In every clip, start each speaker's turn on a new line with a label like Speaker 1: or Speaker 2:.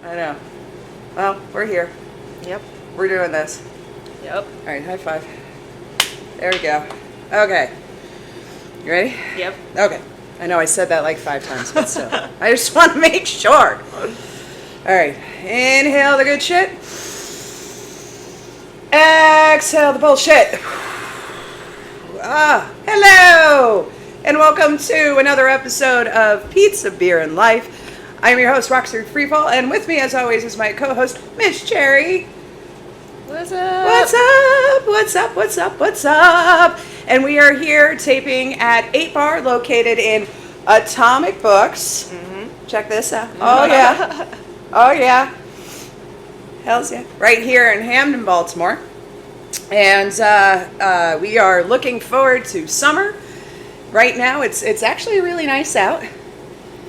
Speaker 1: I know. Well, we're here.
Speaker 2: Yep.
Speaker 1: We're doing this.
Speaker 2: Yep.
Speaker 1: All right, high five. There we go. Okay. You ready?
Speaker 2: Yep.
Speaker 1: Okay. I know I said that like 5 times, but still. I just want to make sure. All right. Inhale the good shit. Exhale the bullshit. Hello, and welcome to another episode of Pizza, Beer, and Life. I am your host, Roxy Freefall, and with me, as always, is my co-host, Miss Cherry.
Speaker 2: What's up?
Speaker 1: What's up? What's up? What's up? What's up? And we are here taping at 8 Bar, located in Atomic Books. Mm-hmm. Check this out. Oh, yeah. Oh, yeah. Hells yeah. Right here in Hampden, Baltimore. And we are looking forward to summer. Right now, it's actually really nice out.
Speaker 2: A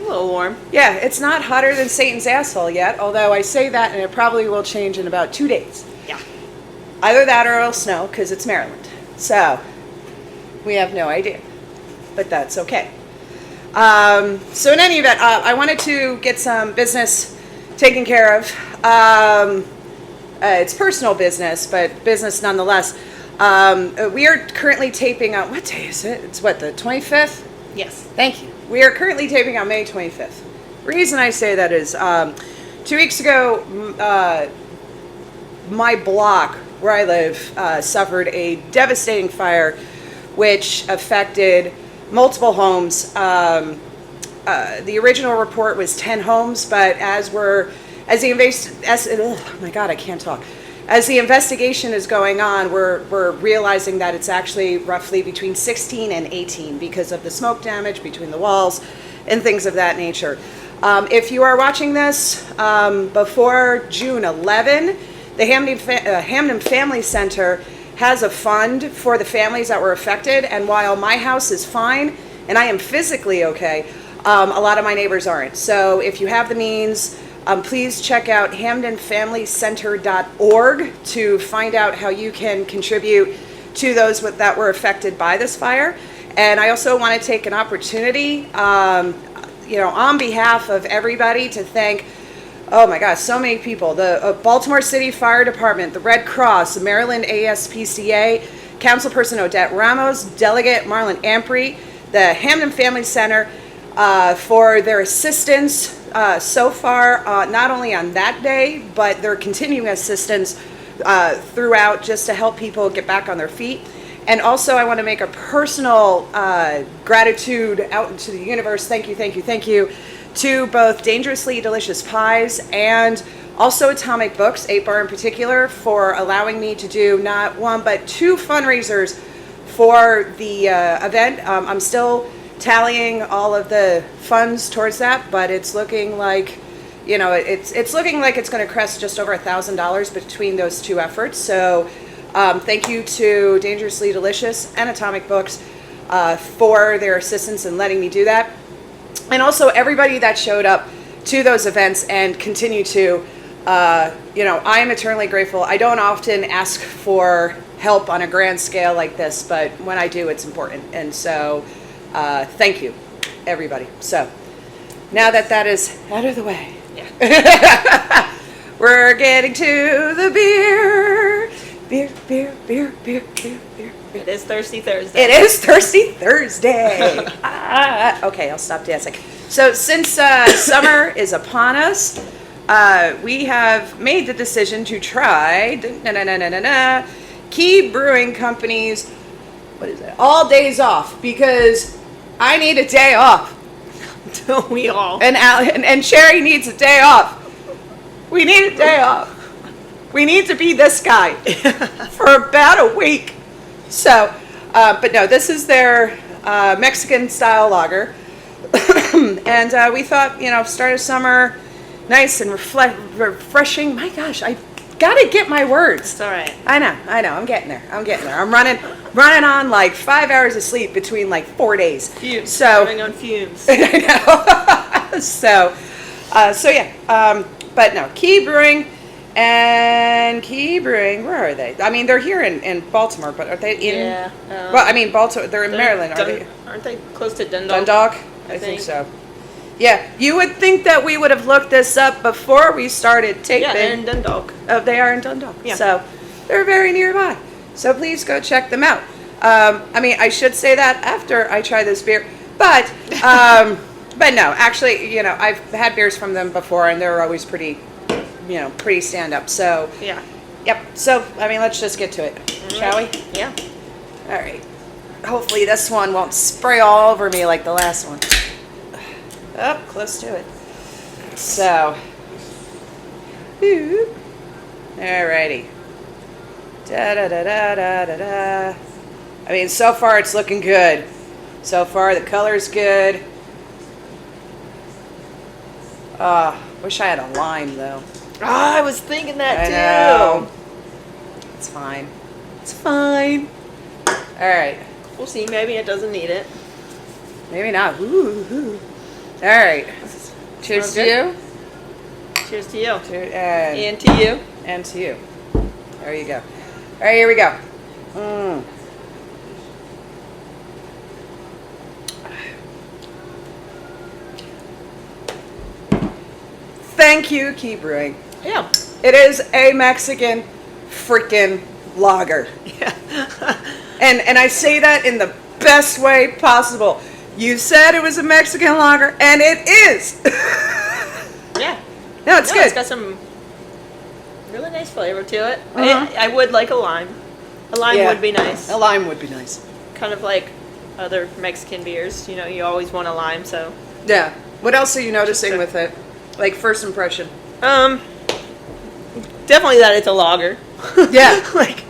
Speaker 2: little warm.
Speaker 1: Yeah, it's not hotter than Satan's asshole yet, although I say that and it probably will change in about 2 days.
Speaker 2: Yeah.
Speaker 1: Either that or it'll snow, because it's Maryland. So, we have no idea. But that's okay. So in any event, I wanted to get some business taken care of. It's personal business, but business nonetheless. We are currently taping on, what day is it? It's what, the 25th?
Speaker 2: Yes.
Speaker 1: Thank you. We are currently taping on May 25th. The reason I say that is 2 weeks ago, my block where I live suffered a devastating fire which affected multiple homes. The original report was 10 homes, but as the investigation is going on, we're realizing that it's actually roughly between 16 and 18 because of the smoke damage between the walls and things of that nature. If you are watching this before June 11, the Hampden Family Center has a fund for the families that were affected, and while my house is fine and I am physically okay, a lot of my neighbors aren't. So if you have the means, please check out hampdenfamilycenter.org to find out how you can contribute to those that were affected by this fire. And I also want to take an opportunity, on behalf of everybody to thank, oh my gosh, so many people. The Baltimore City Fire Department, the Red Cross, the Maryland ASPCA, Councilperson Odette Ramos, Delegate Marlon Ampry, the Hampden Family Center, for their assistance so far, not only on that day, but their continuing assistance throughout, just to help people get back on their feet. And also I want to make a personal gratitude out into the universe. Thank you to both Dangerously Delicious Pies and also Atomic Books, 8 Bar in particular, for allowing me to do not one but 2 fundraisers for the event. I'm still tallying all of the funds towards that, but it's looking like, it's looking like it's going to crest just over $1,000 between those 2 efforts. So thank you to Dangerously Delicious and Atomic Books for their assistance in letting me do that. And also everybody that showed up to those events and continue to, I am eternally grateful. I don't often ask for help on a grand scale like this, but when I do, it's important. And so thank you, everybody. So now that is out of the way,
Speaker 2: yeah.
Speaker 1: We're getting to the beer.
Speaker 2: It is Thirsty Thursday.
Speaker 1: It is Thirsty Thursday. Okay, I'll stop dancing. So since summer is upon us, we have made the decision to try Key Brewing Company's, what is it? All Days Off, because I need a day off.
Speaker 2: We all.
Speaker 1: And Cherry needs a day off. We need a day off. We need to be this guy for about a week. So, but no, this is their Mexican style lager. And we thought, start of summer, nice and refreshing. My gosh, I gotta get my words.
Speaker 2: It's all right.
Speaker 1: I know. I'm getting there. I'm running on like 5 hours of sleep between like 4 days.
Speaker 2: Fumes.
Speaker 1: So
Speaker 2: running on fumes.
Speaker 1: I know. So yeah. But no, Key Brewing. And Key Brewing, where are they? I mean, they're here in Baltimore, but are they in?
Speaker 2: Yeah.
Speaker 1: Well, I mean, Baltimore. They're in Maryland,
Speaker 2: aren't they close to Dundalk?
Speaker 1: Dundalk? I think so. Yeah, you would think that we would have looked this up before we started taping.
Speaker 2: Yeah, they're in Dundalk.
Speaker 1: Oh, they are in Dundalk.
Speaker 2: Yeah.
Speaker 1: So they're very nearby. So please go check them out. I mean, I should say that after I try this beer, but but no, actually, you know, I've had beers from them before, and they're always pretty, you know, pretty stand up. So
Speaker 2: Yeah.
Speaker 1: yep. So I mean, let's just get to it, shall we?
Speaker 2: Yeah.
Speaker 1: All right. Hopefully this one won't spray all over me like the last one. Oh, close to it. So, alrighty. Da da da da da da da. I mean, so far it's looking good. So far the color's good. Wish I had a lime though.
Speaker 2: Oh, I was thinking that
Speaker 1: I
Speaker 2: too.
Speaker 1: know. It's fine. It's fine. All right.
Speaker 2: We'll see. Maybe it doesn't need it.
Speaker 1: Maybe not. Ooh. All right. Cheers
Speaker 2: Smells
Speaker 1: to
Speaker 2: good.
Speaker 1: you.
Speaker 2: Cheers to you.
Speaker 1: And
Speaker 2: And to you.
Speaker 1: and to you. There you go. All right, here we go. Thank you, Key Brewing.
Speaker 2: Yeah.
Speaker 1: It is a Mexican freaking lager.
Speaker 2: Yeah.
Speaker 1: And I say that in the best way possible. You said it was a Mexican lager, and it is.
Speaker 2: Yeah.
Speaker 1: No, it's good.
Speaker 2: It's got some really nice flavor to it.
Speaker 1: Uh-huh.
Speaker 2: I would like a lime. A lime
Speaker 1: Yeah.
Speaker 2: would be nice.
Speaker 1: A lime would be nice.
Speaker 2: Kind of like other Mexican beers. You know, you always want a lime, so.
Speaker 1: Yeah. What else are you noticing
Speaker 2: Just
Speaker 1: with it? Like first impression.
Speaker 2: Definitely that it's a lager.
Speaker 1: Yeah.
Speaker 2: Like,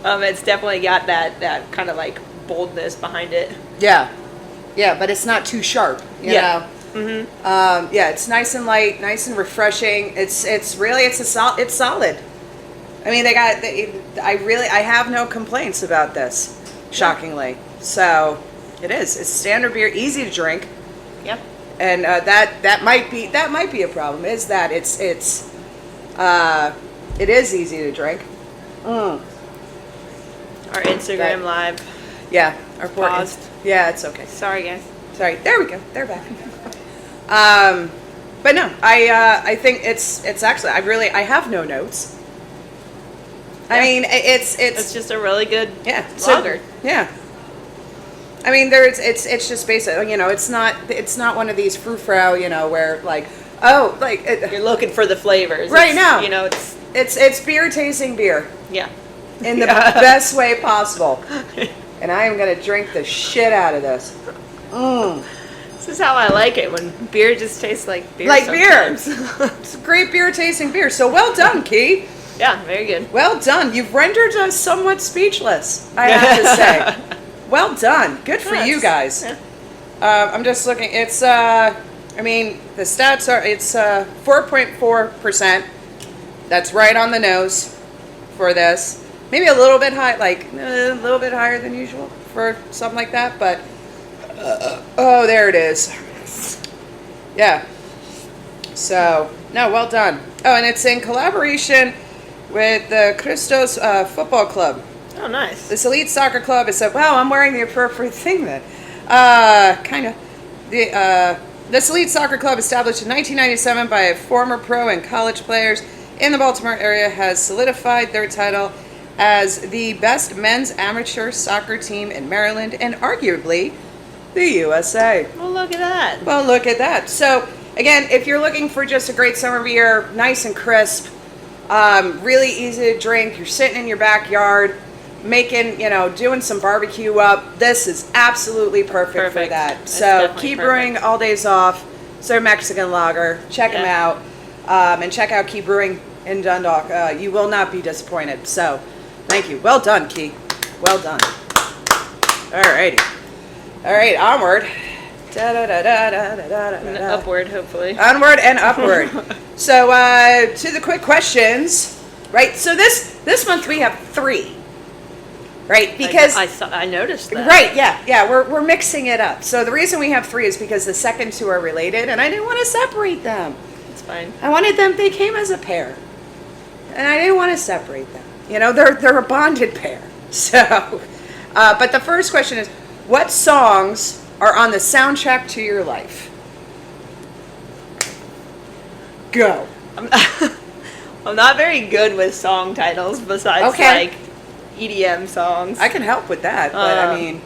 Speaker 2: it's definitely got that kind of like boldness behind it.
Speaker 1: Yeah. Yeah, but it's not too sharp. You
Speaker 2: Yeah.
Speaker 1: know? Yeah, it's nice and light, nice and refreshing. It's solid. I mean, I have no complaints about this, shockingly. So, it is. It's standard beer, easy to drink.
Speaker 2: Yep.
Speaker 1: And that might be a problem. Is that it is easy to drink.
Speaker 2: Our Instagram live.
Speaker 1: Yeah, our poor
Speaker 2: Paused.
Speaker 1: yeah, it's okay.
Speaker 2: Sorry, guys.
Speaker 1: Sorry, there we go. They're back. But no, I think it's actually I have no notes. I
Speaker 2: Yeah.
Speaker 1: mean,
Speaker 2: It's just a really good lager.
Speaker 1: Yeah. I mean, it's just basic. You know, it's not one of these frou-frou, you know, where like, oh, like
Speaker 2: You're looking for the flavors.
Speaker 1: Right
Speaker 2: It's,
Speaker 1: now.
Speaker 2: You know,
Speaker 1: it's beer tasting bear
Speaker 2: yeah.
Speaker 1: in the best way possible, and I am gonna drink the shit out of this.
Speaker 2: This is how I like it, when beer just tastes like beer.
Speaker 1: Like beer.
Speaker 2: sometimes.
Speaker 1: It's a great beer tasting beer. So well done, Key.
Speaker 2: Yeah, very good.
Speaker 1: Well done. You've rendered us somewhat speechless, I have to say. Well done. Good for you guys.
Speaker 2: Yeah.
Speaker 1: I'm just looking. It's, I mean, the stats are, it's 4.4%. That's right on the nose for this. Maybe a little bit high, like a little bit higher than usual for something like that, but, oh, there it is. Yeah. So, no, well done. Oh, and it's in collaboration with the Christos Football Club.
Speaker 2: Oh, nice.
Speaker 1: This elite soccer club is wow, I'm wearing the appropriate thing then. Kind of. This elite soccer club, established in 1997 by former pro and college players in the Baltimore area, has solidified their title as the best men's amateur soccer team in Maryland and arguably the USA.
Speaker 2: Well, look at that.
Speaker 1: Well, look at that. So, again, if you're looking for just a great summer beer, nice and crisp, really easy to drink, you're sitting in your backyard, making, you know, doing some barbecue up, this is absolutely perfect for that.
Speaker 2: It's
Speaker 1: So,
Speaker 2: definitely
Speaker 1: Key
Speaker 2: perfect.
Speaker 1: Brewing all days off. It's their Mexican lager. Check them
Speaker 2: Yeah.
Speaker 1: out. And check out Key Brewing in Dundalk. You will not be disappointed. So, thank you. Well done, Key. Well done. Alrighty. Alright, onward.
Speaker 2: And upward, hopefully.
Speaker 1: Onward and upward. So, to the quick questions, right? So this month we have 3, right? Because
Speaker 2: I noticed that.
Speaker 1: right, yeah, we're mixing it up. So the reason we have 3 is because the second 2 are related, and I didn't want to separate them.
Speaker 2: It's fine.
Speaker 1: I wanted them; they came as a pair, and I didn't want to separate them. You know, they're a bonded pair. So, but the first question is, what songs are on the soundtrack to your life? Go.
Speaker 2: I'm not very good with song titles besides
Speaker 1: Okay.
Speaker 2: like EDM songs.
Speaker 1: I can help with that, but I mean,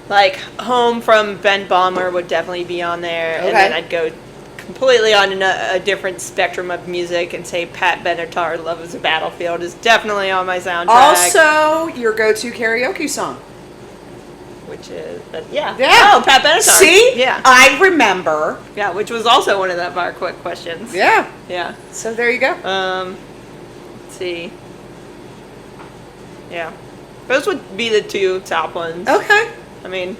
Speaker 2: Like Home from Ben Balmer would definitely be on there, and then
Speaker 1: Okay.
Speaker 2: I'd go completely on a different spectrum of music and say Pat Benatar, Love is a Battlefield is definitely on my soundtrack.
Speaker 1: also your go-to karaoke song.
Speaker 2: Which is, yeah.
Speaker 1: Yeah.
Speaker 2: Oh, Pat Benatar.
Speaker 1: See?
Speaker 2: Yeah.
Speaker 1: I remember.
Speaker 2: Yeah, which was also one of our quick questions.
Speaker 1: Yeah.
Speaker 2: Yeah.
Speaker 1: So there you go.
Speaker 2: Let's see. Yeah. Those would be the two top ones.
Speaker 1: Okay.
Speaker 2: I mean,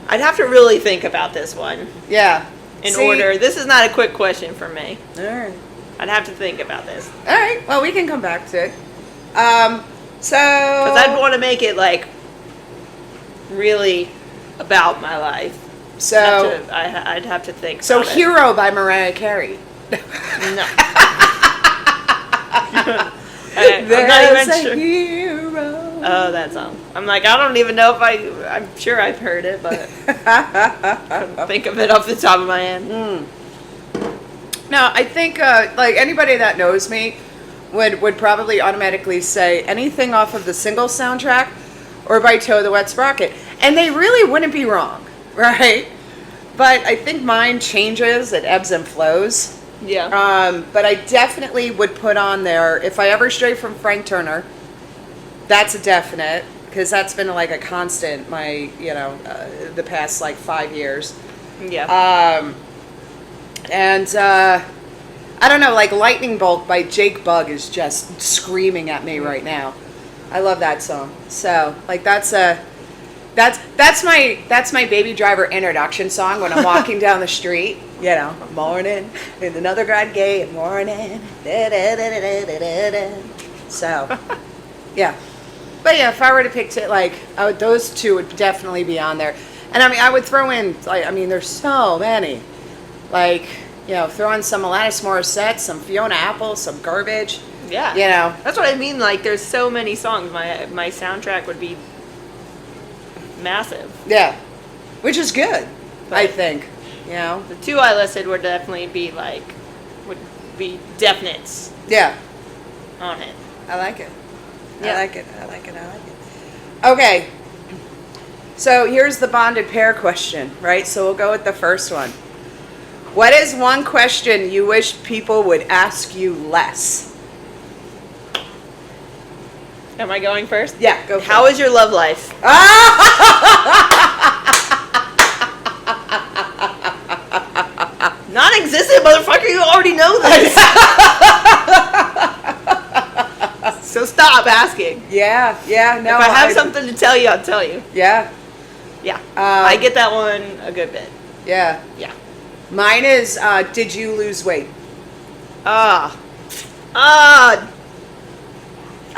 Speaker 2: I'd have to really think about this one
Speaker 1: Yeah.
Speaker 2: in
Speaker 1: See?
Speaker 2: order. This is not a quick question for me.
Speaker 1: All right.
Speaker 2: I'd have to think about this.
Speaker 1: All right. Well, we can come back to it. So.
Speaker 2: Because I'd want to make it, like, really about my life.
Speaker 1: So.
Speaker 2: I'd have to think
Speaker 1: So
Speaker 2: about
Speaker 1: Hero by Mariah Carey.
Speaker 2: it. No. I'm not even
Speaker 1: There's a
Speaker 2: sure.
Speaker 1: hero.
Speaker 2: Oh, that song. I'm like, I don't even know if I'm sure I've heard it, but I couldn't think of it off the top of my head.
Speaker 1: No, I think like anybody that knows me would probably automatically say anything off of the single soundtrack or by Toe the Wet Sprocket, and they really wouldn't be wrong, right? But I think mine changes; it ebbs and flows.
Speaker 2: Yeah.
Speaker 1: But I definitely would put on there if I ever stray from Frank Turner. That's a definite because that's been like a constant. The past like 5 years.
Speaker 2: Yeah.
Speaker 1: And I don't know, like Lightning Bolt by Jake Bugg is just screaming at me right now. I love that song. So like that's my Baby Driver introduction song when I'm walking down the street. You know, morning and another God gay morning. So yeah. But yeah, if I were to pick those two would definitely be on there. And I mean, I would throw in, there's so many. Like, throw in some Alanis Morissette, some Fiona Apple, some Garbage.
Speaker 2: Yeah. That's what I mean. Like, there's so many songs. My soundtrack would be massive.
Speaker 1: Yeah. Which is good,
Speaker 2: But
Speaker 1: I think.
Speaker 2: The two I listed would definitely be would be definites
Speaker 1: Yeah.
Speaker 2: on it.
Speaker 1: I like it.
Speaker 2: Yeah.
Speaker 1: I like it. Okay. So here's the bonded pair question, right? So we'll go with the first one. What is one question you wish people would ask you less?
Speaker 2: Am I going first?
Speaker 1: Yeah, go for
Speaker 2: How
Speaker 1: it.
Speaker 2: is your love life? Non-existent, motherfucker. You already know this. So stop asking.
Speaker 1: Yeah, no.
Speaker 2: If I have something to tell you, I'll tell you.
Speaker 1: Yeah,
Speaker 2: Yeah. I get that one a good bit.
Speaker 1: yeah.
Speaker 2: Yeah.
Speaker 1: Mine is, did you lose weight?
Speaker 2: Ah.
Speaker 1: I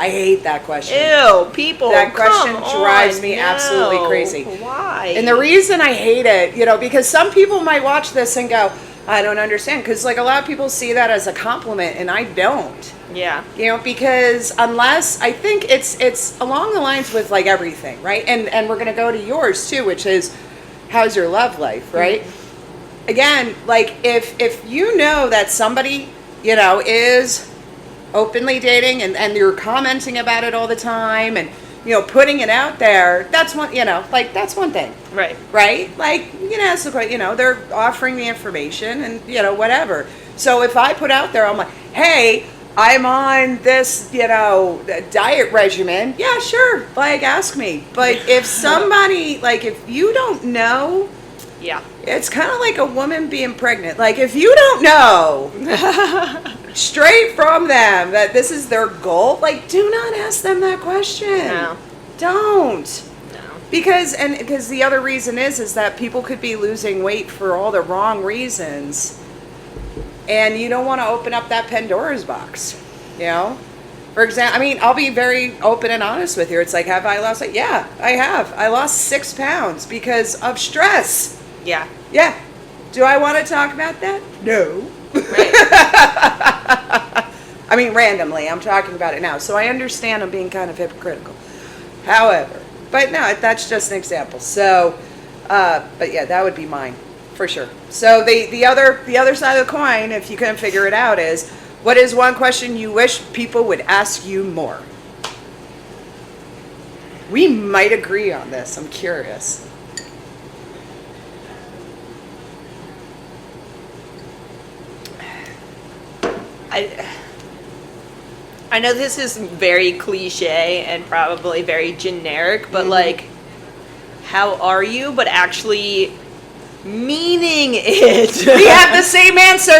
Speaker 1: hate that question.
Speaker 2: Ew, people.
Speaker 1: That question
Speaker 2: come
Speaker 1: drives
Speaker 2: on,
Speaker 1: me
Speaker 2: no.
Speaker 1: absolutely crazy.
Speaker 2: Why?
Speaker 1: And the reason I hate it, because some people might watch this and go, I don't understand. Because, a lot of people see that as a compliment, and I don't.
Speaker 2: Yeah.
Speaker 1: Because unless, I think it's along the lines with, everything, right? And we're going to go to yours, too, which is, how's your love life, right? Mm-hmm. Again, if you know that somebody, is openly dating and you're commenting about it all the time and, putting it out there, that's one, that's one thing.
Speaker 2: Right.
Speaker 1: Right? So, they're offering the information and, whatever. So if I put out there, I'm like, hey, I'm on this, diet regimen. Yeah, sure. Ask me. But if somebody, if you don't know,
Speaker 2: Yeah.
Speaker 1: it's kind of like a woman being pregnant. If you don't know straight from them that this is their goal, do not ask them that question.
Speaker 2: No.
Speaker 1: Don't.
Speaker 2: No.
Speaker 1: Because the other reason is that people could be losing weight for all the wrong reasons. And you don't want to open up that Pandora's box, For example, I'll be very open and honest with you. It's have I lost weight? Yeah, I have. I lost 6 pounds because of stress.
Speaker 2: Yeah.
Speaker 1: Yeah. Do I want to talk about that? No.
Speaker 2: Right.
Speaker 1: Randomly, I'm talking about it now. So I understand I'm being kind of hypocritical. However, but no, that's just an example. So, but yeah, that would be mine For sure. So the other side of the coin, if you couldn't figure it out, is what is one question you wish people would ask you more? We might agree on this. I'm curious.
Speaker 2: I know this is very cliche and probably very generic, but like, how are you? But actually meaning it.
Speaker 1: We have the same answer.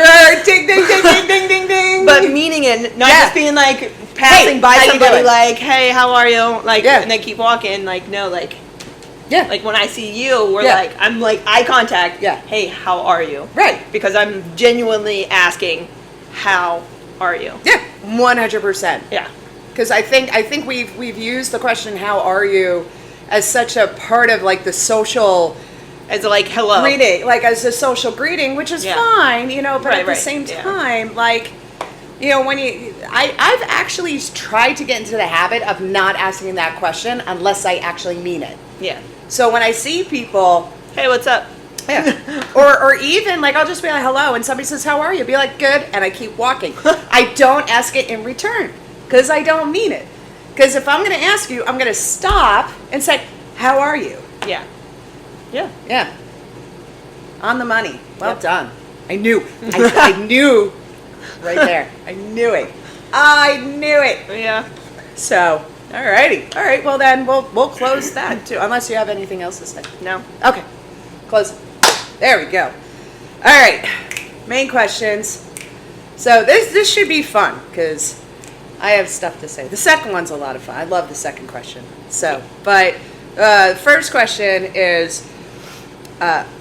Speaker 1: Ding, ding, ding, ding, ding, ding, ding.
Speaker 2: But meaning it, not just being like passing
Speaker 1: Hey,
Speaker 2: by
Speaker 1: how you
Speaker 2: somebody
Speaker 1: doing?
Speaker 2: like, hey, how are you? Like,
Speaker 1: Yeah.
Speaker 2: and they keep walking. Like, no, like,
Speaker 1: Yeah.
Speaker 2: like when I see you, we're
Speaker 1: Yeah.
Speaker 2: like, I'm like eye contact.
Speaker 1: Yeah.
Speaker 2: Hey, how are you?
Speaker 1: Right.
Speaker 2: Because I'm genuinely asking, how are you?
Speaker 1: Yeah. 100%.
Speaker 2: Yeah.
Speaker 1: Because I think we've used the question "How are you?" as such a part of like the social
Speaker 2: As like, hello.
Speaker 1: greeting, like as a social greeting, which is
Speaker 2: Yeah.
Speaker 1: fine, you know. But
Speaker 2: Right,
Speaker 1: at the
Speaker 2: right,
Speaker 1: same
Speaker 2: yeah.
Speaker 1: time, like, you know, I've actually tried to get into the habit of not asking that question unless I actually mean it.
Speaker 2: Yeah.
Speaker 1: So when I see people,
Speaker 2: Hey, what's up?
Speaker 1: yeah, or even like I'll just be like hello, and somebody says how are you? Be like good, and I keep walking. I don't ask it in return because I don't mean it. Because if I'm going to ask you, I'm going to stop and say how are you?
Speaker 2: Yeah. Yeah.
Speaker 1: Yeah. On the money. Well
Speaker 2: Yep.
Speaker 1: done. I knew. I knew right there. I knew it. I knew it.
Speaker 2: Yeah.
Speaker 1: So, alrighty. All right. Well, then we'll close that too, unless you have anything else to say.
Speaker 2: No.
Speaker 1: Okay. Close. There we go. All right. Main questions. So this should be fun because I have stuff to say. The second one's a lot of fun. I love the second question. So, but first question is,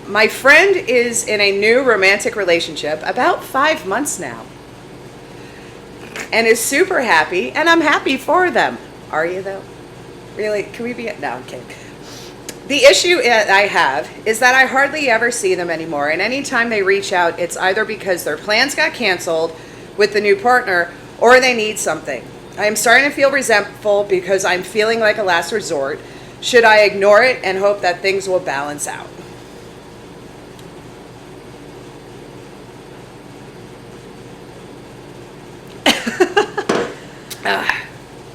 Speaker 1: my friend is in a new romantic relationship about 5 months now and is super happy, and I'm happy for them. Are you though? Really? Can we be? No, I'm kidding. The issue I have is that I hardly ever see them anymore, and anytime they reach out, it's either because their plans got canceled with the new partner or they need something. I am starting to feel resentful because I'm feeling like a last resort. Should I ignore it and hope that things will balance out?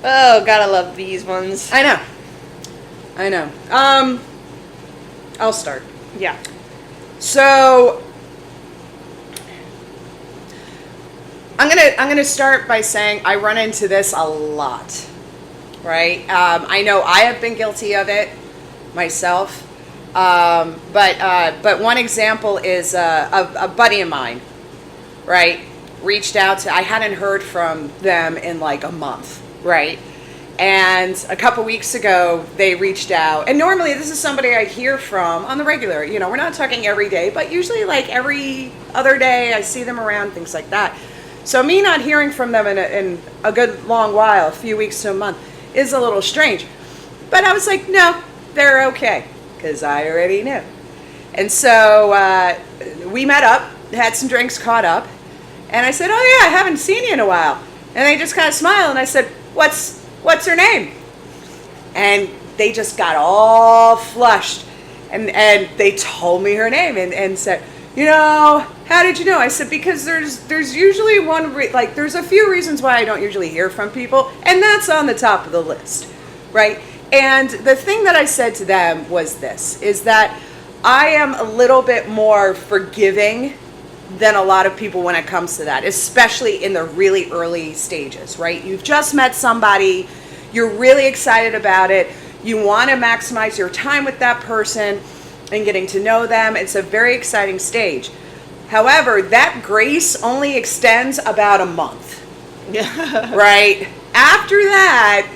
Speaker 2: Oh, gotta love these ones.
Speaker 1: I know. I'll start.
Speaker 2: Yeah.
Speaker 1: So I'm gonna start by saying I run into this a lot, right? I know I have been guilty of it myself, but one example is a buddy of mine, right? Reached out to. I hadn't heard from them in like a month, right? And a couple weeks ago, they reached out. And normally, this is somebody I hear from on the regular. You know, we're not talking every day, but usually like every other day, I see them around, things like that. So me not hearing from them in a good long while, a few weeks to a month, is a little strange. But I was like, no, they're okay, because I already knew. And so we met up, had some drinks, caught up. And I said, oh yeah, I haven't seen you in a while. And they just kind of smiled, and I said, what's her name? And they just got all flushed, and they told me her name and said, you know, how did you know? I said, because there's usually there's a few reasons why I don't usually hear from people, and that's on the top of the list, right? And the thing that I said to them was this, is that I am a little bit more forgiving than a lot of people when it comes to that, especially in the really early stages, right? You've just met somebody, you're really excited about it, you want to maximize your time with that person and getting to know them. It's a very exciting stage. However, that grace only extends about a month, right? After that,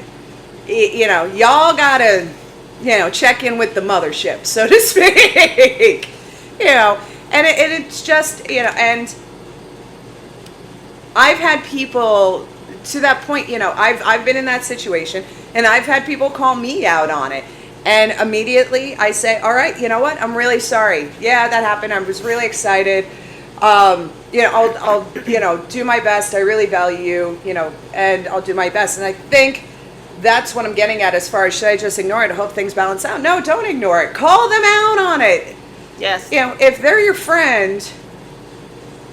Speaker 1: you know, y'all gotta, you know, check in with the mothership, so to speak, you know. And it's just, you know, and I've had people to that point, you know, I've been in that situation, and I've had people call me out on it. And immediately I say, all right, you know what? I'm really sorry. Yeah, that happened. I was really excited. You know, I'll you know, do my best. I really value you, you know, and I'll do my best. And I think that's what I'm getting at as far as should I just ignore it and hope things balance out? No, don't ignore it. Call them out on it.
Speaker 2: Yes.
Speaker 1: You know, if they're your friend,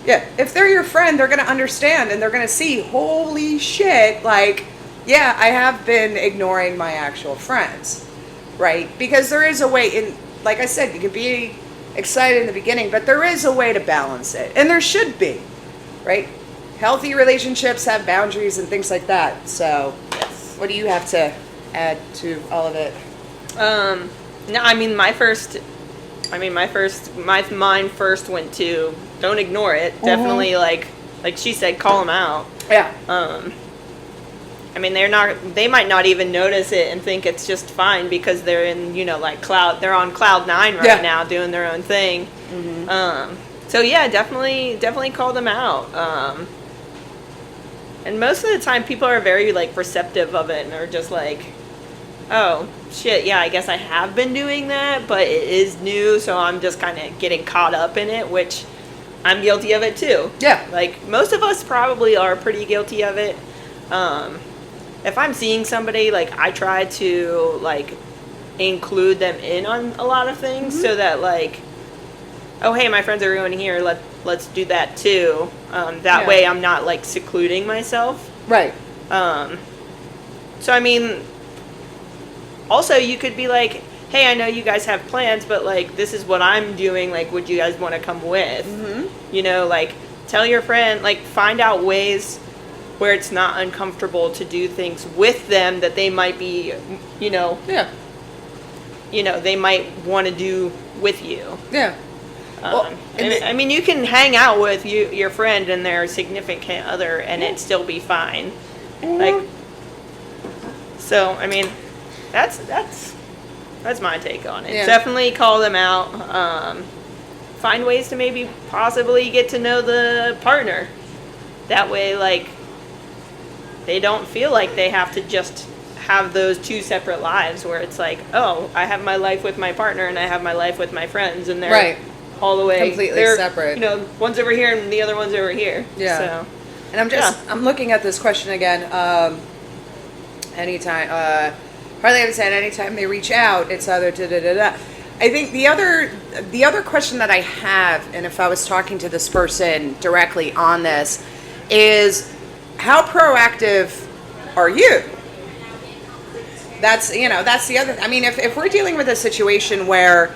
Speaker 1: if they're your friend, they're going to understand and they're going to see, holy shit, like, yeah, I have been ignoring my actual friends, right? Because there is a way, in, like I said, you can be excited in the beginning, but there is a way to balance it. And there should be, right? Healthy relationships have boundaries and things like that. So,
Speaker 2: Yes.
Speaker 1: what do you have to add to all of it?
Speaker 2: No, I mean, my mind first went to don't ignore it. Definitely, like she said, call them out.
Speaker 1: Yeah.
Speaker 2: I mean, they might not even notice it and think it's just fine because they're in, you know, like they're on cloud 9 right now doing their own thing. So yeah, definitely call them out. And most of the time people are very like receptive of it and are just like, oh shit, yeah, I guess I have been doing that, but it is new, so I'm just kind of getting caught up in it, which I'm guilty of it too.
Speaker 1: Yeah.
Speaker 2: Like most of us probably are pretty guilty of it. If I'm seeing somebody, like I try to like include them in on a lot of things so that like, oh hey, my friends are going here, let's do that too. That way I'm not like secluding myself.
Speaker 1: Right.
Speaker 2: So I mean, also you could be like, hey, I know you guys have plans, but like this is what I'm doing, like would you guys want to come with? You know, like tell your friend, like find out ways where it's not uncomfortable to do things with them that they might be, you know, they might want to do with you.
Speaker 1: Yeah. Well,
Speaker 2: I mean, you can hang out with your friend and their significant other, and it still be fine. Like, so I mean, that's my take on it.
Speaker 1: Yeah.
Speaker 2: Definitely call them out. Find ways to maybe possibly get to know the partner. That way, like, they don't feel like they have to just have those two separate lives where it's like, oh, I have my life with my partner and I have my life with my friends, and they're all the way
Speaker 1: completely separate.
Speaker 2: You know, one's over here and the other one's over here.
Speaker 1: Yeah.
Speaker 2: So,
Speaker 1: and I'm looking at this question again. Anytime, Harley had said anytime they reach out, it's either da-da-da-da. I think the other question that I have, and if I was talking to this person directly on this, is how proactive are you? That's the other. I mean, if we're dealing with a situation where,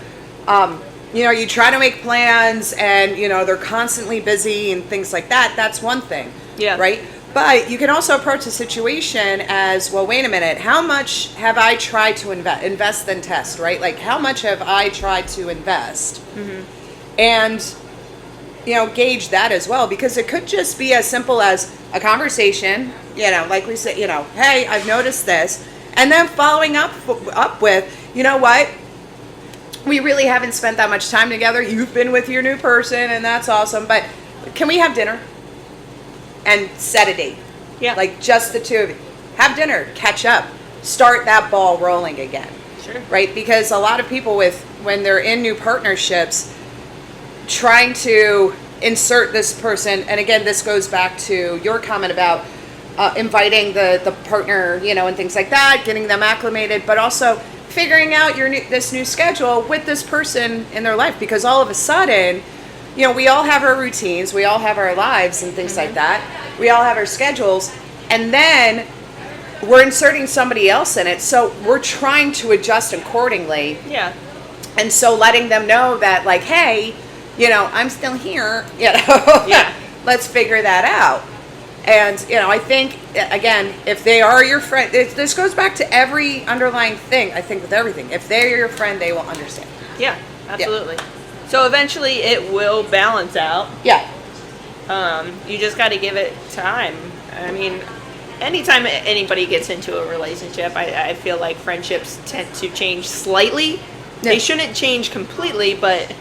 Speaker 1: you try to make plans and they're constantly busy and things like that, that's one thing.
Speaker 2: Yeah.
Speaker 1: Right. But you can also approach the situation as, well, wait a minute, how much have I tried to invest then test, right? Like, how much have I tried to invest? And, gauge that as well, because it could just be as simple as a conversation, like we said, hey, I've noticed this. And then following up with, you know what? We really haven't spent that much time together. You've been with your new person and that's awesome. But can we have dinner? And set a date.
Speaker 2: Yeah.
Speaker 1: Like just the two of you. Have dinner, catch up, start that ball rolling again.
Speaker 2: Sure.
Speaker 1: Right? Because a lot of people when they're in new partnerships, trying to insert this person, and again, this goes back to your comment about inviting the partner, and things like that, getting them acclimated, but also figuring out this new schedule with this person in their life, because all of a sudden, we all have our routines, we all have our lives and things like that. We all have our schedules, and then we're inserting somebody else in it, so we're trying to adjust accordingly.
Speaker 2: Yeah.
Speaker 1: And so letting them know that, like, hey, I'm still here, Yeah. Let's figure that out. And, I think, again, if they are your friend, this goes back to every underlying thing, I think, with everything. If they're your friend, they will understand.
Speaker 2: Yeah, absolutely. Yeah. So eventually it will balance out.
Speaker 1: Yeah.
Speaker 2: You just got to give it time. I mean, anytime anybody gets into a relationship, I feel like friendships tend to change slightly. Yeah. They shouldn't change completely, but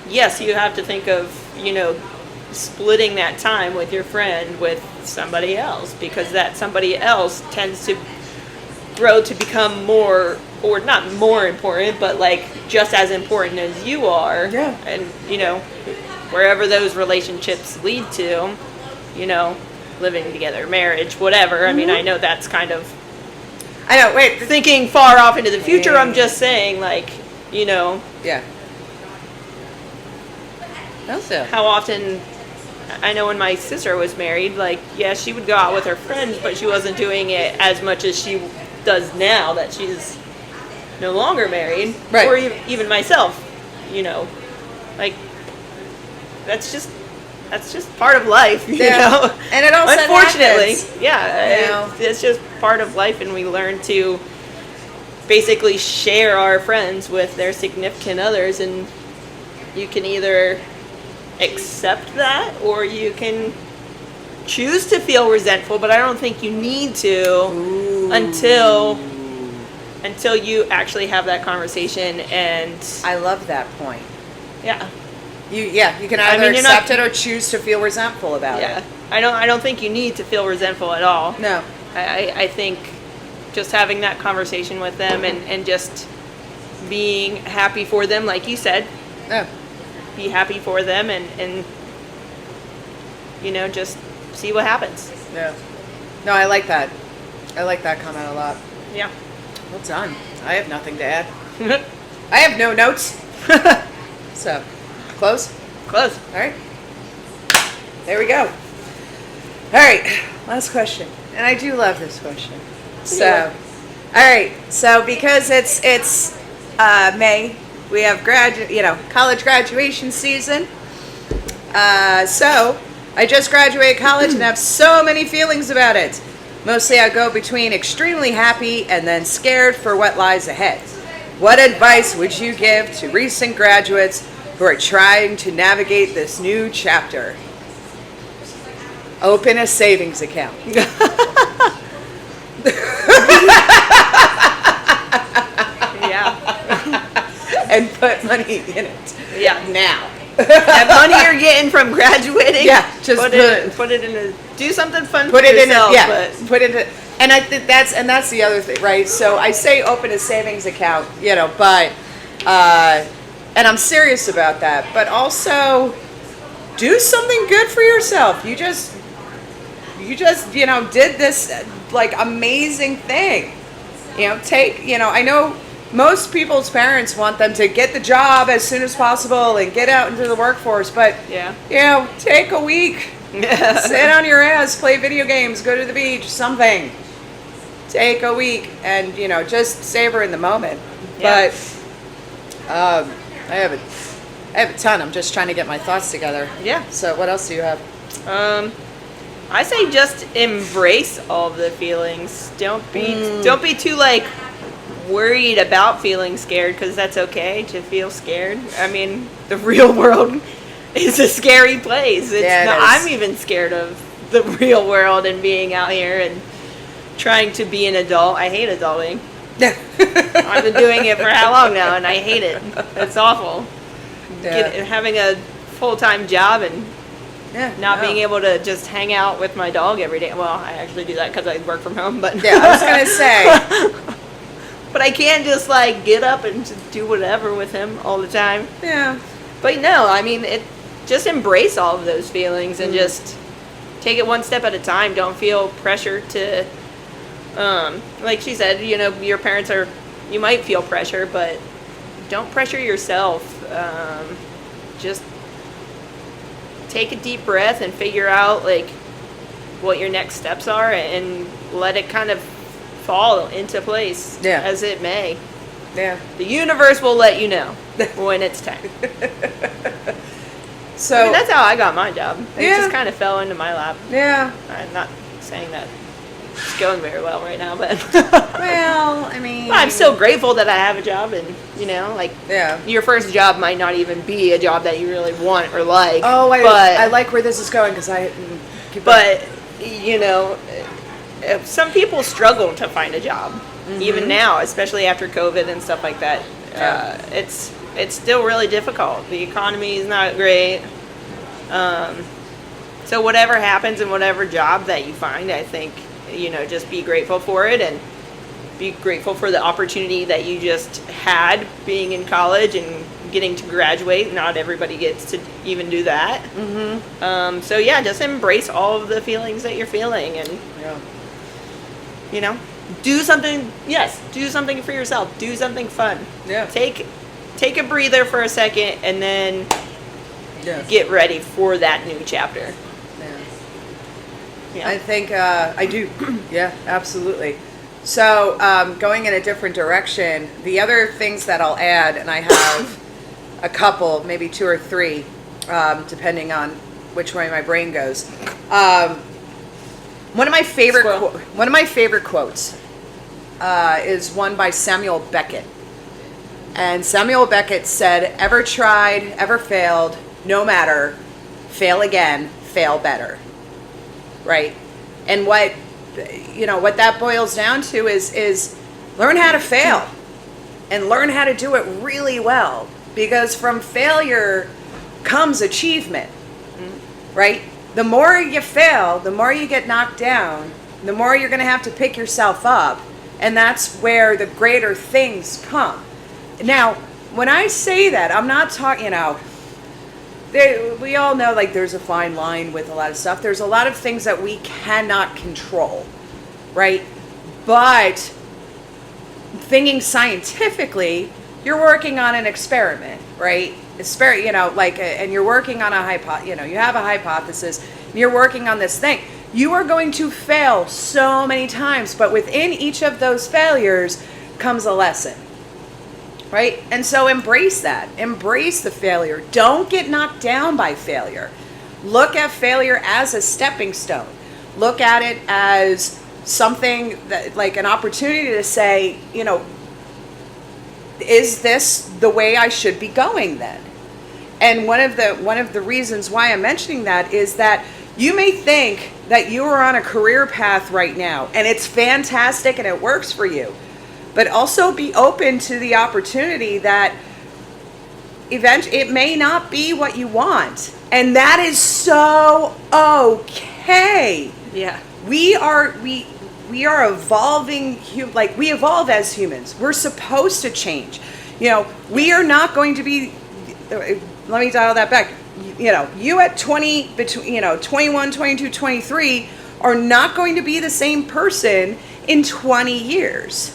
Speaker 2: yes, you have to think of, splitting that time with your friend with somebody else, because that somebody else tends to grow to become more, or not more important, but like just as important as you are.
Speaker 1: Yeah.
Speaker 2: And, wherever those relationships lead to, living together, marriage, whatever. I mean, I know that's kind of, thinking far off into the future. I'm just saying, like,
Speaker 1: Yeah. Also.
Speaker 2: how often, I know when my sister was married, like, yeah, she would go out with her friends, but she wasn't doing it as much as she does now that she's no longer married.
Speaker 1: Right.
Speaker 2: Or even myself, you know, like, that's just part of life, you know.
Speaker 1: And it also
Speaker 2: unfortunately,
Speaker 1: happens.
Speaker 2: yeah, it's just part of life, and we learn to basically share our friends with their significant others, and you can either accept that or you can choose to feel resentful, but I don't think you need to until you actually have that conversation. And
Speaker 1: I love that point.
Speaker 2: yeah.
Speaker 1: You can either accept it or choose to feel resentful about it.
Speaker 2: I don't think you need to feel resentful at all.
Speaker 1: No.
Speaker 2: I think just having that conversation with them and just being happy for them, like you said.
Speaker 1: No.
Speaker 2: Be happy for them and you know, just see what happens.
Speaker 1: Yeah. No, I like that. I like that comment a lot.
Speaker 2: Yeah.
Speaker 1: Well done. I have nothing to add. I have no notes. So, close?
Speaker 2: Close.
Speaker 1: All right. There we go. All right. Last question. And I do love this question. So, all right. So, because it's May, we have college graduation season. So, I just graduated college and have so many feelings about it. Mostly I go between extremely happy and then scared for what lies ahead. What advice would you give to recent graduates who are trying to navigate this new chapter? Open a savings account.
Speaker 2: Yeah.
Speaker 1: And put money in it.
Speaker 2: Yeah.
Speaker 1: Now.
Speaker 2: That money you're getting from graduating,
Speaker 1: Yeah, just
Speaker 2: put it in a, do something fun
Speaker 1: Put
Speaker 2: for
Speaker 1: it
Speaker 2: yourself,
Speaker 1: in it. Yeah.
Speaker 2: but
Speaker 1: Put it in. And I think that's the other thing, right? So I say open a savings account, but and I'm serious about that. But also do something good for yourself. You just did this like amazing thing. I know most people's parents want them to get the job as soon as possible and get out into the workforce, but take a week. Sit on your ass, play video games, go to the beach, something. Take a week and just savor in the moment.
Speaker 2: Yeah.
Speaker 1: But I have a ton. I'm just trying to get my thoughts together.
Speaker 2: Yeah.
Speaker 1: So what else do you have?
Speaker 2: I say just embrace all the feelings. Don't be too like worried about feeling scared, because that's okay to feel scared. I mean, the real world is a scary place. I'm even scared of the real world and being out here and trying to be an adult. I hate adulting. I've been doing it for how long now, and I hate it. It's awful. Having a full-time job and not being able to just hang out with my dog every day. Well, I actually do that because I work from home, but
Speaker 1: Yeah, I was gonna say.
Speaker 2: but I can't just like get up and just do whatever with him all the time.
Speaker 1: Yeah.
Speaker 2: But no, I mean, just embrace all of those feelings and just take it one step at a time. Don't feel pressure to, like she said, your parents you might feel pressure, but don't pressure yourself. Just take a deep breath and figure out like what your next steps are and let it kind of fall into place as it may.
Speaker 1: Yeah.
Speaker 2: The universe will let you know when it's time.
Speaker 1: So
Speaker 2: I mean, that's how I got my job. It just kind of fell into my lap.
Speaker 1: Yeah.
Speaker 2: I'm not saying that it's going very well right now, but
Speaker 1: Well, I mean,
Speaker 2: I'm still grateful that I have a job, and your first job might not even be a job that you really want or like.
Speaker 1: Oh, I like where this is going because
Speaker 2: some people struggle to find a job, even now, especially after COVID and stuff like that. It's still really difficult. The economy is not great. So whatever happens in whatever job that you find, I think, just be grateful for it and be grateful for the opportunity that you just had being in college and getting to graduate. Not everybody gets to even do that. So just embrace all of the feelings that you're feeling and, do something. Yes, do something for yourself. Do something fun.
Speaker 1: Yeah.
Speaker 2: Take a breather for a second and then
Speaker 1: Yes.
Speaker 2: get ready for that new chapter.
Speaker 1: Yeah.
Speaker 2: Yeah.
Speaker 1: I think I do. Yeah, absolutely. So going in a different direction, the other things that I'll add, and I have a couple, maybe 2 or 3, depending on which way my brain goes. One of my favorite quotes is one by Samuel Beckett. And Samuel Beckett said, "Ever tried, ever failed, no matter, fail again, fail better." Right? And what that boils down to is learn how to fail and learn how to do it really well, because from failure comes achievement. Right? The more you fail, the more you get knocked down, the more you're going to have to pick yourself up, and that's where the greater things come. Now, when I say that, I'm not talking, we all know, like, there's a fine line with a lot of stuff. There's a lot of things that we cannot control, right? But thinking scientifically, you're working on an experiment, right? And you're working on you have a hypothesis, and you're working on this thing. You are going to fail so many times, but within each of those failures comes a lesson. Right? And so embrace that. Embrace the failure. Don't get knocked down by failure. Look at failure as a stepping stone. Look at it as something that, like, an opportunity to say, is this the way I should be going then? And one of the reasons why I'm mentioning that is that you may think that you are on a career path right now and it's fantastic and it works for you. But also be open to the opportunity that eventually it may not be what you want. And that is so okay.
Speaker 2: Yeah.
Speaker 1: We are evolving, we evolve as humans. We're supposed to change. We are not going to be, let me dial that back. You at 21, 22, 23 are not going to be the same person in 20 years.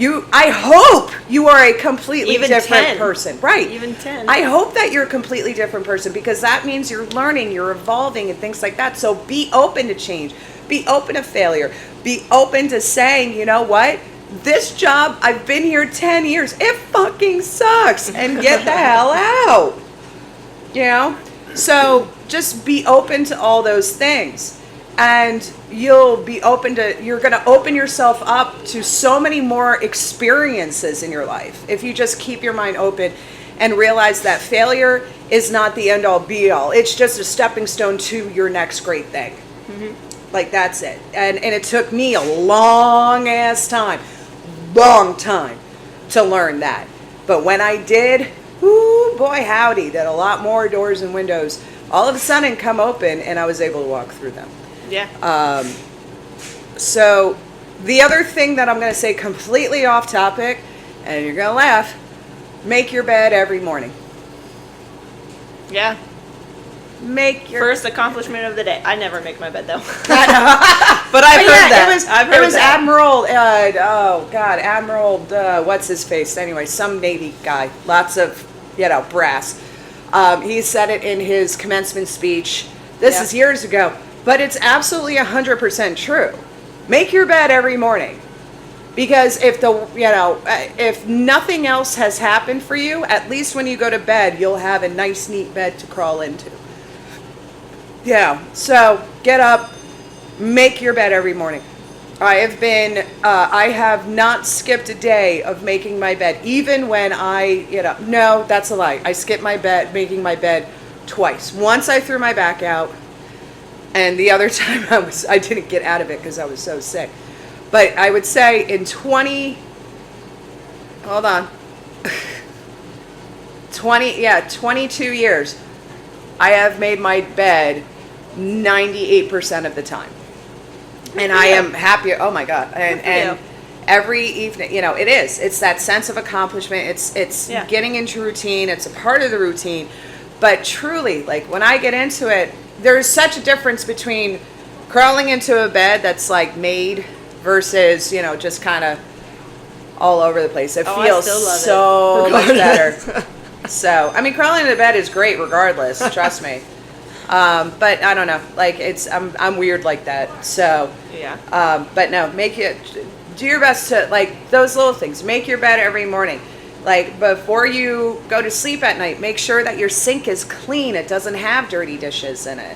Speaker 1: I hope you are a completely different
Speaker 2: 10.
Speaker 1: person. Right.
Speaker 2: Even 10.
Speaker 1: I hope that you're a completely different person, because that means you're learning, you're evolving, and things like that. So be open to change. Be open to failure. Be open to saying, you know what? This job, I've been here 10 years. It fucking sucks. And get the hell out. So just be open to all those things. And you're going to open yourself up to so many more experiences in your life if you just keep your mind open and realize that failure is not the end all be all. It's just a stepping stone to your next great thing. Mm-hmm. Like, that's it. And it took me a long time to learn that. But when I did, ooh, boy howdy, that a lot more doors and windows all of a sudden come open, and I was able to walk through them.
Speaker 2: Yeah.
Speaker 1: So the other thing that I'm going to say, completely off topic, and you're going to laugh, make your bed every morning.
Speaker 2: Yeah.
Speaker 1: Make your
Speaker 2: first accomplishment of the day. I never make my bed though.
Speaker 1: But I've heard that. It was
Speaker 2: that.
Speaker 1: Admiral, what's his face? Anyway, some Navy guy. Lots of, brass. He said it in his commencement speech. This is years ago. But it's absolutely 100% true. Make your bed every morning. Because if nothing else has happened for you, at least when you go to bed, you'll have a nice, neat bed to crawl into. Yeah, so get up, make your bed every morning. I have not skipped a day of making my bed, even when no, that's a lie. I skipped making my bed twice. Once I threw my back out, and the other time I didn't get out of it because I was so sick. But I would say in 22 years, I have made my bed 98% of the time. And I am happy. Oh my God. And every evening, it's that sense of accomplishment. It's getting into routine. It's a part of the routine. But truly, like, when I get into it, there's such a difference between crawling into a bed that's like made versus, just kind of all over the place. It feels so much better. So, I mean, crawling into bed is great regardless, trust me. But I don't know, like I'm weird like that. So,
Speaker 2: Yeah.
Speaker 1: but no, do your best to, like, those little things. Make your bed every morning. Like, before you go to sleep at night, make sure that your sink is clean. It doesn't have dirty dishes in it.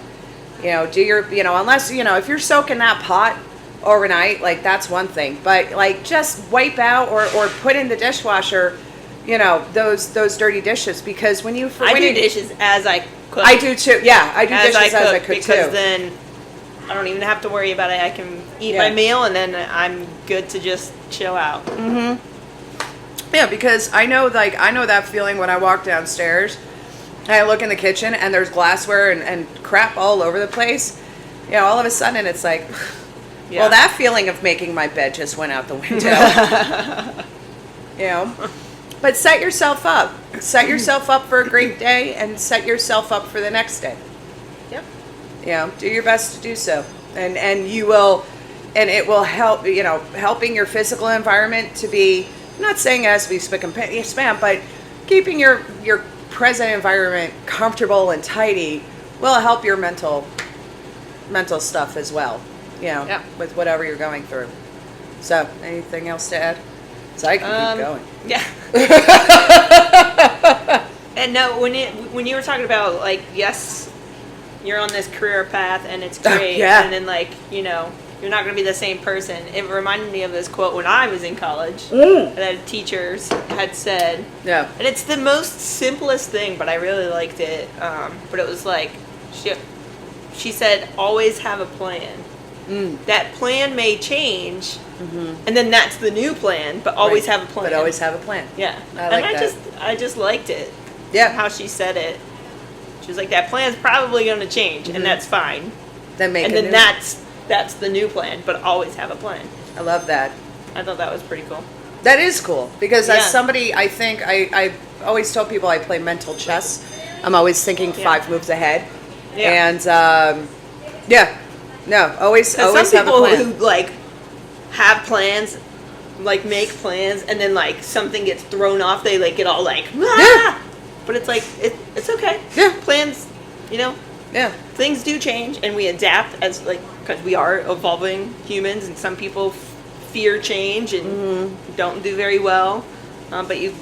Speaker 1: Unless, if you're soaking that pot overnight, like, that's one thing. But, like, just wipe out or put in the dishwasher, those dirty dishes. Because when you...
Speaker 2: I do dishes as I cook.
Speaker 1: I do too. Yeah, I do dishes as I cook too.
Speaker 2: Because then I don't even have to worry about it. I can eat my meal and then I'm good to just chill out.
Speaker 1: Mm-hmm. Yeah, because I know that feeling when I walk downstairs and I look in the kitchen and there's glassware and crap all over the place. All of a sudden it's like, well, that feeling of making my bed just went out the window. But set yourself up. Set yourself up for a great day and set yourself up for the next day.
Speaker 2: Yep.
Speaker 1: Do your best to do so. And you will, and it will help, helping your physical environment to be, I'm not saying it has to be spick and span, but keeping your present environment comfortable and tidy will help your mental stuff as well, with whatever you're going through. So, anything else to add? So I can keep going.
Speaker 2: Yeah. And no, when you were talking about, like, yes, you're on this career path and it's great, and then, like, you're not going to be the same person. It reminded me of this quote when I was in college that teachers had said. Yeah. And it's the most simplest thing, but I really liked it. But it was like, she said, always have a plan. That plan may change, and then that's the new plan, but always have a plan.
Speaker 1: But always have a plan.
Speaker 2: Yeah.
Speaker 1: I like that.
Speaker 2: I just liked it.
Speaker 1: Yeah.
Speaker 2: How she said it. She was like, that plan's probably going to change, and that's fine. That's the new plan, but always have a plan.
Speaker 1: I love that.
Speaker 2: I thought that was pretty cool.
Speaker 1: That is cool, because as somebody, I think, I always tell people I play mental chess. I'm always thinking 5 moves ahead. Yeah. And, always have a plan.
Speaker 2: Some people who, like, have plans, like, make plans, and then, like, something gets thrown off, they, like, get all, like, ah! But it's like, it's okay. Yeah. Plans, things do change, and we adapt as, like, because we are evolving humans, and some people fear change and don't do very well. But you've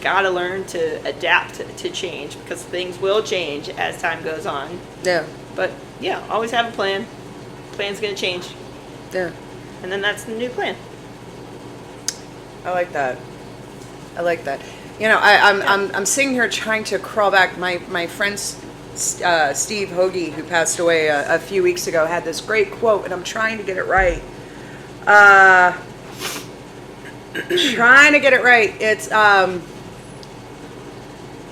Speaker 2: got to learn to adapt to change, because things will change as time goes on.
Speaker 1: Yeah.
Speaker 2: But, always have a plan. Plan's going to change.
Speaker 1: Yeah.
Speaker 2: And then that's the new plan.
Speaker 1: I like that. I'm sitting here trying to crawl back. My friend Steve Hoagie, who passed away a few weeks ago, had this great quote, and I'm trying to get it right. It's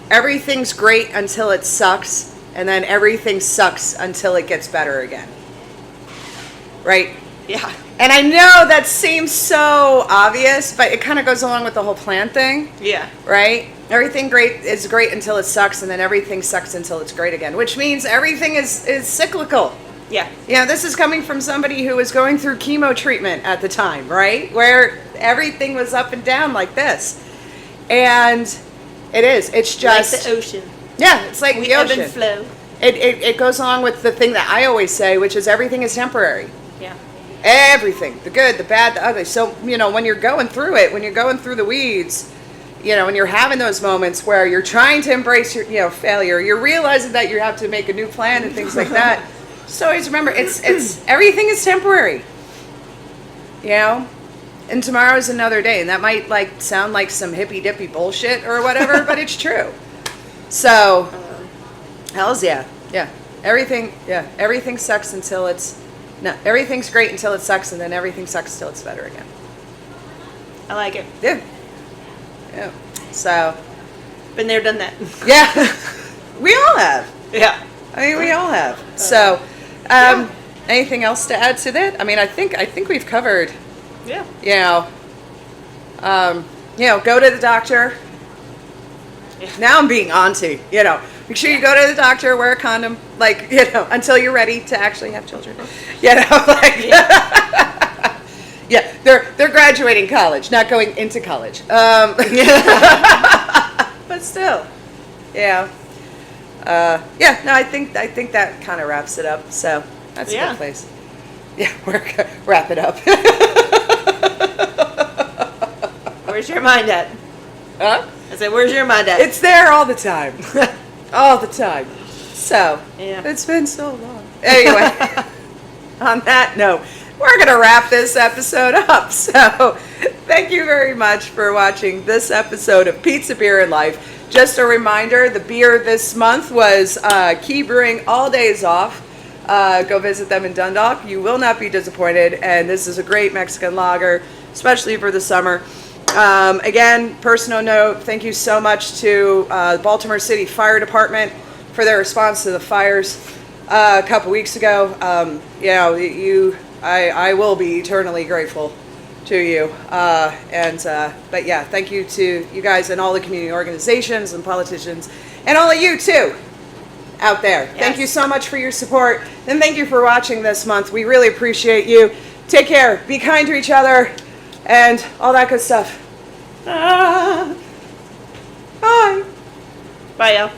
Speaker 1: everything's great until it sucks, and then everything sucks until it gets better again. Right?
Speaker 2: Yeah.
Speaker 1: And I know that seems so obvious, but it kind of goes along with the whole plan thing.
Speaker 2: Yeah.
Speaker 1: Right? Everything great is great until it sucks, and then everything sucks until it's great again, which means everything is cyclical.
Speaker 2: Yeah.
Speaker 1: This is coming from somebody who was going through chemo treatment at the time, right? Where everything was up and down like this. And it's just...
Speaker 2: like the ocean.
Speaker 1: Yeah, it's like the ocean.
Speaker 2: Ebb and flow.
Speaker 1: It goes along with the thing that I always say, which is everything is temporary.
Speaker 2: Yeah.
Speaker 1: Everything, the good, the bad, the ugly. So, when you're going through it, when you're going through the weeds, when you're having those moments where you're trying to embrace your, failure, you're realizing that you have to make a new plan and things like that. Just always remember, it's everything is temporary. And tomorrow's another day, and that might sound like some hippy dippy bullshit or whatever, but it's true. So, hells yeah. Everything sucks until everything's great until it sucks, and then everything sucks until it's better again.
Speaker 2: I like it.
Speaker 1: Yeah. So.
Speaker 2: Been there, done that.
Speaker 1: Yeah. We all have.
Speaker 2: Yeah.
Speaker 1: I mean, we all have. So, anything else to add to that? I mean, I think we've covered.
Speaker 2: Yeah.
Speaker 1: Go to the doctor. Yeah. Now I'm being auntie, Make sure you go to the doctor, wear a condom, until you're ready to actually have children. They're graduating college, not going into college. But but still, yeah. No, I think that kind of wraps it up. So that's a good place. Yeah, we're gonna wrap it up.
Speaker 2: Where's your mind at?
Speaker 1: Huh?
Speaker 2: I said, where's your mind at?
Speaker 1: It's there all the time. All the time. So,
Speaker 2: yeah.
Speaker 1: It's been so long. Anyway, on that note, we're going to wrap this episode up. So, thank you very much for watching this episode of Pizza, Beer, and Life. Just a reminder, the beer this month was Key Brewing All Days Off. Go visit them in Dundalk. You will not be disappointed. And this is a great Mexican lager, especially for the summer. Again, personal note, thank you so much to the Baltimore City Fire Department for their response to the fires a couple weeks ago. I will be eternally grateful to you. But yeah, thank you to you guys and all the community organizations and politicians and all of you too out there. Yes. Thank you so much for your support, and thank you for watching this month. We really appreciate you. Take care, be kind to each other, and all that good stuff. Bye.
Speaker 2: Bye, y'all.